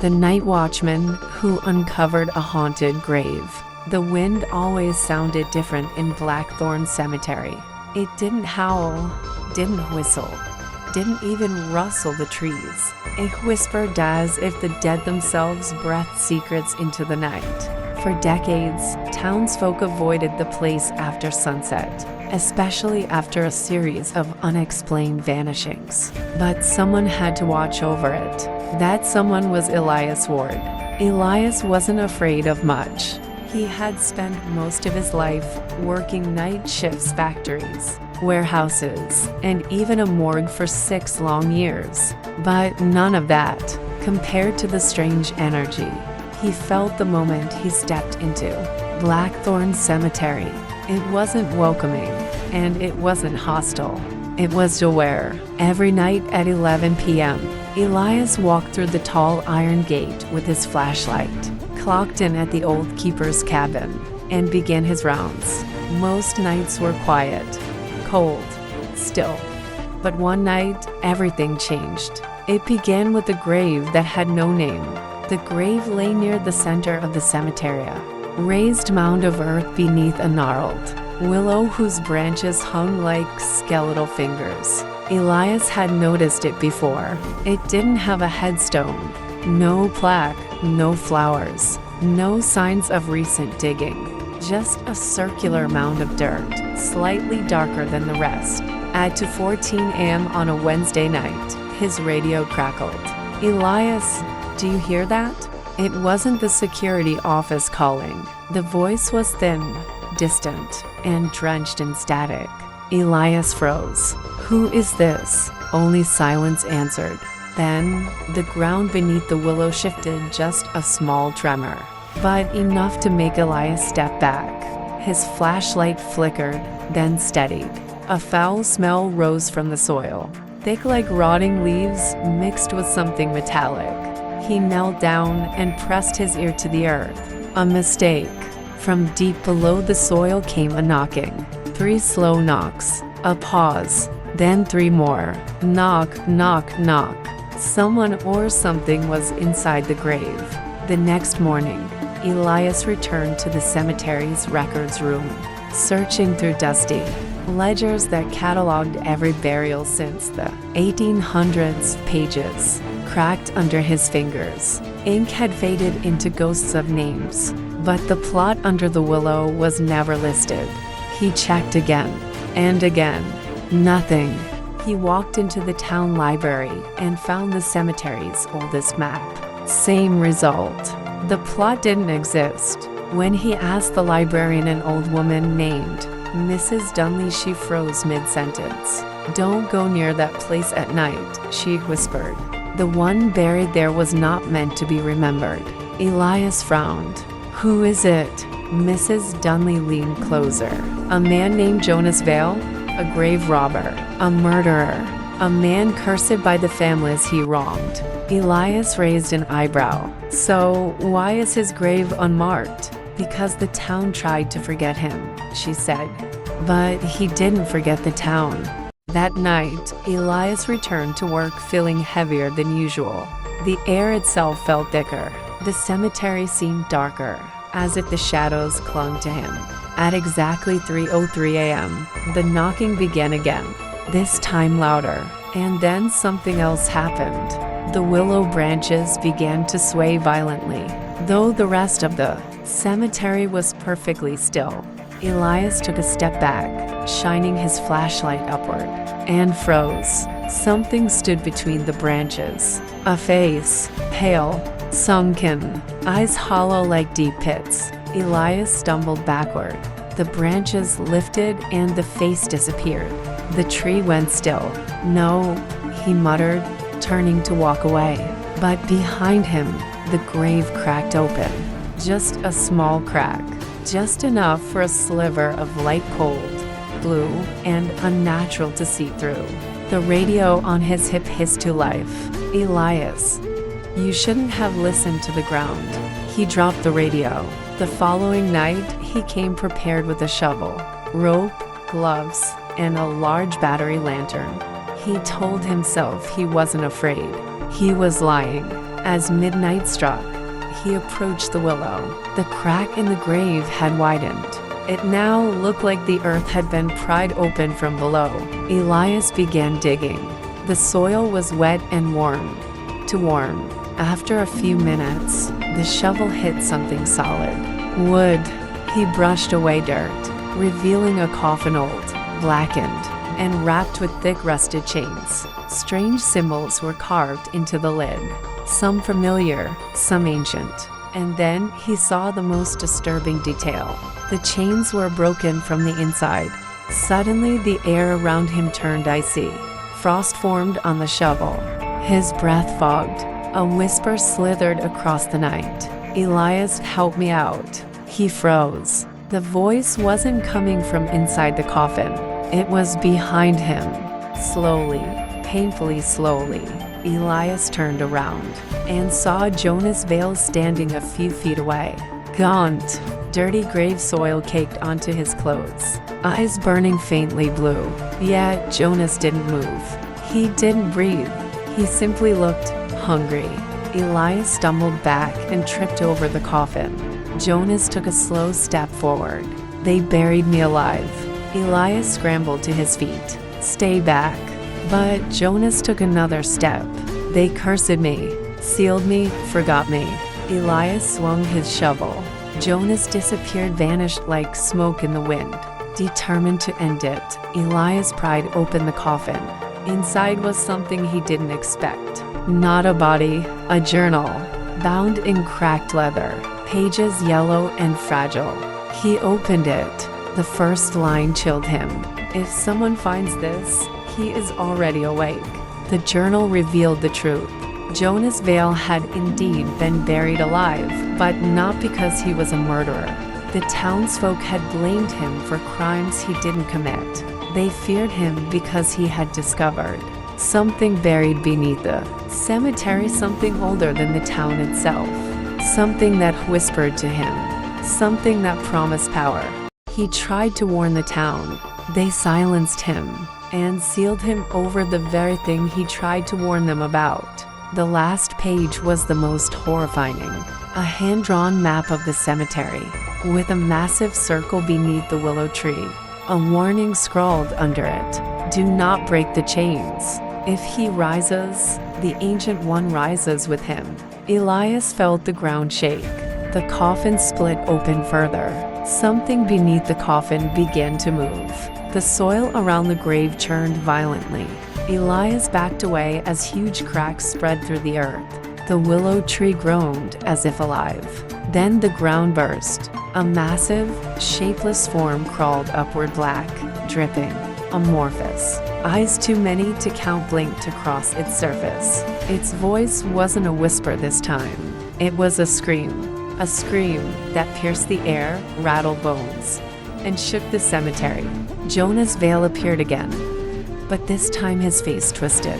The Night Watchman Who Uncovered a Haunted Grave. The wind always sounded different in Blackthorn Cemetery. It didn't howl, didn't whistle, didn't even rustle the trees. It whispered as if the dead themselves breathed secrets into the night. For decades, townsfolk avoided the place after sunset, especially after a series of unexplained vanishings. But someone had to watch over it. That someone was Elias Ward. Elias wasn't afraid of much. He had spent most of his life working night shifts, factories, warehouses, and even a morgue for 6 long years. But none of that compared to the strange energy he felt the moment he stepped into Blackthorn Cemetery. It wasn't welcoming, and it wasn't hostile. It was aware. Every night at 11 p.m., Elias walked through the tall iron gate with his flashlight, clocked in at the old keeper's cabin, and began his rounds. Most nights were quiet, cold, still. But one night, everything changed. It began with a grave that had no name. The grave lay near the center of the cemetery, a raised mound of earth beneath a gnarled willow whose branches hung like skeletal fingers. Elias had noticed it before. It didn't have a headstone, no plaque, no flowers, no signs of recent digging. Just a circular mound of dirt, slightly darker than the rest. At 2:14 a.m. on a Wednesday night, his radio crackled. "Elias, do you hear that?" It wasn't the security office calling. The voice was thin, distant, and drenched in static. Elias froze. "Who is this?" Only silence answered. Then, the ground beneath the willow shifted just a small tremor, but enough to make Elias step back. His flashlight flickered, then steadied. A foul smell rose from the soil, thick like rotting leaves mixed with something metallic. He knelt down and pressed his ear to the earth. A mistake. From deep below the soil came a knocking. 3 slow knocks. A pause. Then 3 more. Knock, knock, knock. Someone or something was inside the grave. The next morning, Elias returned to the cemetery's records room, searching through dusty ledgers that cataloged every burial since the 1800s. Pages cracked under his fingers. Ink had faded into ghosts of names, but the plot under the willow was never listed. He checked again and again. Nothing. He walked into the town library and found the cemetery's oldest map. Same result. The plot didn't exist. When he asked the librarian an old woman named Mrs. Dunley, she froze mid-sentence. "Don't go near that place at night," she whispered. The one buried there was not meant to be remembered. Elias frowned. "Who is it?" Mrs. Dunley leaned closer. "A man named Jonas Vale? A grave robber, a murderer, a man cursed by the families he wronged." Elias raised an eyebrow. "So why is his grave unmarked?" "Because the town tried to forget him," she said. But he didn't forget the town. That night, Elias returned to work feeling heavier than usual. The air itself felt thicker. The cemetery seemed darker, as if the shadows clung to him. At exactly 3:03 a.m., the knocking began again, this time louder. And then something else happened. The willow branches began to sway violently, though the rest of the cemetery was perfectly still. Elias took a step back, shining his flashlight upward, and froze. Something stood between the branches. A face, pale, sunken, eyes hollow like deep pits. Elias stumbled backward. The branches lifted and the face disappeared. The tree went still. "No," he muttered, turning to walk away. But behind him, the grave cracked open. Just a small crack. Just enough for a sliver of light, cold, blue, and unnatural to see through. The radio on his hip hissed to life. "Elias, you shouldn't have listened to the ground." He dropped the radio. The following night, he came prepared with a shovel, rope, gloves, and a large battery lantern. He told himself he wasn't afraid. He was lying. As midnight struck, he approached the willow. The crack in the grave had widened. It now looked like the earth had been pried open from below. Elias began digging. The soil was wet and warm. After a few minutes, the shovel hit something solid. Wood. He brushed away dirt, revealing a coffin old, blackened, and wrapped with thick rusted chains. Strange symbols were carved into the lid, some familiar, some ancient. And then he saw the most disturbing detail. The chains were broken from the inside. Suddenly the air around him turned icy. Frost formed on the shovel. His breath fogged. A whisper slithered across the night. "Elias, help me out." He froze. The voice wasn't coming from inside the coffin. It was behind him. Slowly, painfully slowly, Elias turned around and saw Jonas Vale standing a few feet away. Gaunt, dirty grave soil caked onto his clothes, eyes burning faintly blue. Yet Jonas didn't move. He didn't breathe. He simply looked hungry. Elias stumbled back and tripped over the coffin. Jonas took a slow step forward. "They buried me alive." Elias scrambled to his feet. "Stay back." But Jonas took another step. "They cursed me, sealed me, forgot me." Elias swung his shovel. Jonas disappeared, vanished like smoke in the wind. Determined to end it, Elias pried open the coffin. Inside was something he didn't expect. Not a body, a journal, bound in cracked leather, pages yellow and fragile. He opened it. The first line chilled him. "If someone finds this, he is already awake." The journal revealed the truth. Jonas Vale had indeed been buried alive, but not because he was a murderer. The townsfolk had blamed him for crimes he didn't commit. They feared him because he had discovered something buried beneath the cemetery, something older than the town itself, something that whispered to him, something that promised power. He tried to warn the town. They silenced him and sealed him over the very thing he tried to warn them about. The last page was the most horrifying. A hand-drawn map of the cemetery, with a massive circle beneath the willow tree. A warning scrawled under it: "Do not break the chains. If he rises, the Ancient One rises with him." Elias felt the ground shake. The coffin split open further. Something beneath the coffin began to move. The soil around the grave churned violently. Elias backed away as huge cracks spread through the earth. The willow tree groaned as if alive. Then the ground burst. A massive, shapeless form crawled upward, black, dripping, amorphous. Eyes too many to count blinked across its surface. Its voice wasn't a whisper this time. It was a scream that pierced the air, rattled bones, and shook the cemetery. Jonas Vale appeared again, but this time his face twisted,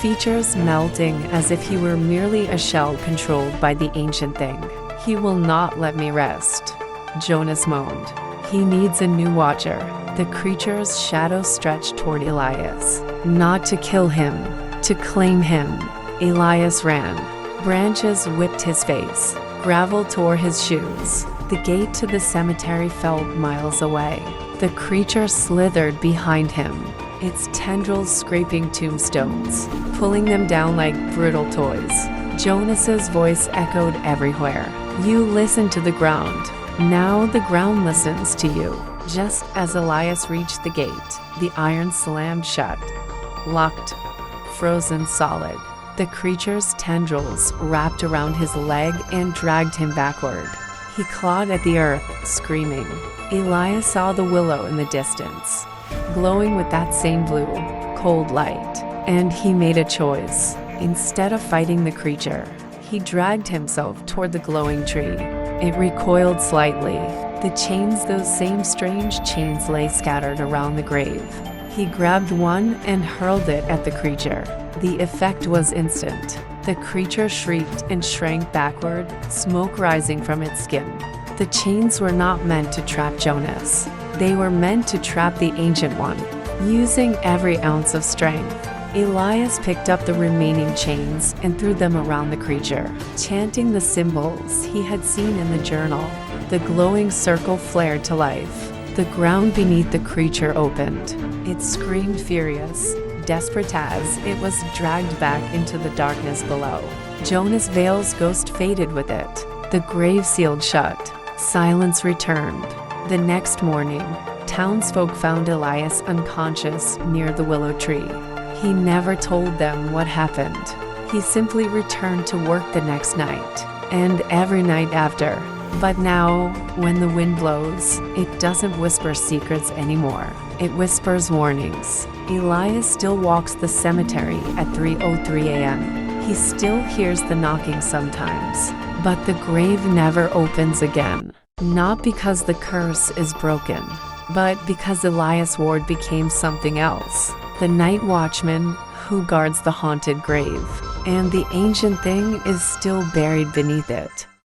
features melting as if he were merely a shell controlled by the ancient thing. "He will not let me rest," Jonas moaned. "He needs a new watcher." The creature's shadow stretched toward Elias. Not to kill him, to claim him. Elias ran. Branches whipped his face. Gravel tore his shoes. The gate to the cemetery felt miles away. The creature slithered behind him, its tendrils scraping tombstones, pulling them down like brittle toys. Jonas's voice echoed everywhere. "You listen to the ground. Now the ground listens to you." Just as Elias reached the gate, the iron slammed shut, locked, frozen solid. The creature's tendrils wrapped around his leg and dragged him backward. He clawed at the earth, screaming. Elias saw the willow in the distance, glowing with that same blue, cold light, and he made a choice. Instead of fighting the creature, he dragged himself toward the glowing tree. It recoiled slightly. The chains, those same strange chains, lay scattered around the grave. He grabbed one and hurled it at the creature. The effect was instant. The creature shrieked and shrank backward, smoke rising from its skin. The chains were not meant to trap Jonas. They were meant to trap the Ancient One. Using every ounce of strength, Elias picked up the remaining chains and threw them around the creature, chanting the symbols he had seen in the journal. The glowing circle flared to life. The ground beneath the creature opened. It screamed furious, desperate as it was dragged back into the darkness below. Jonas Vale's ghost faded with it. The grave sealed shut. Silence returned. The next morning, townsfolk found Elias unconscious near the willow tree. He never told them what happened. He simply returned to work the next night, and every night after. But now, when the wind blows, it doesn't whisper secrets anymore. It whispers warnings. Elias still walks the cemetery at 3:03 a.m. He still hears the knocking sometimes, but the grave never opens again. Not because the curse is broken, but because Elias Ward became something else. The Night Watchman who guards the haunted grave, and the ancient thing is still buried beneath it.